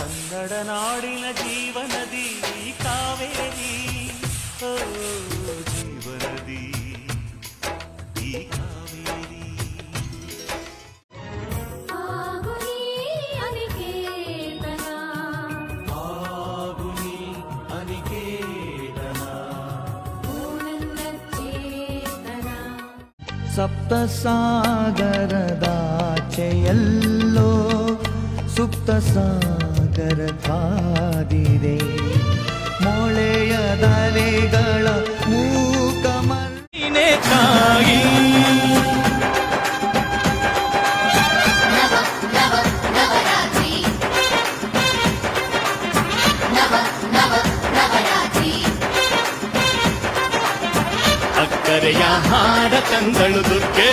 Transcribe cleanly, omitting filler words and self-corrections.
ಕನ್ನಡ ನಾಡಿನ ಜೀವನದಿ ಕಾವೇರಿ, ಓ ಜೀವನದಿ ಈ ಕಾವೇರಿ. ಸಪ್ತಸಾಗರದಾಚೆಯಲ್ಲೋ ಸುಪ್ತ ಸಾಗರ ಕಾದಿದೆ, ಮೊಳೆಯದಲೆಗಳ ಮೂಕಮಲ್ಲಿನೆ ಕಾಯಿ. ಅಕ್ಕರೆಯ ಹಾಡ ಕಂದಳು ದುರ್ಗೆ,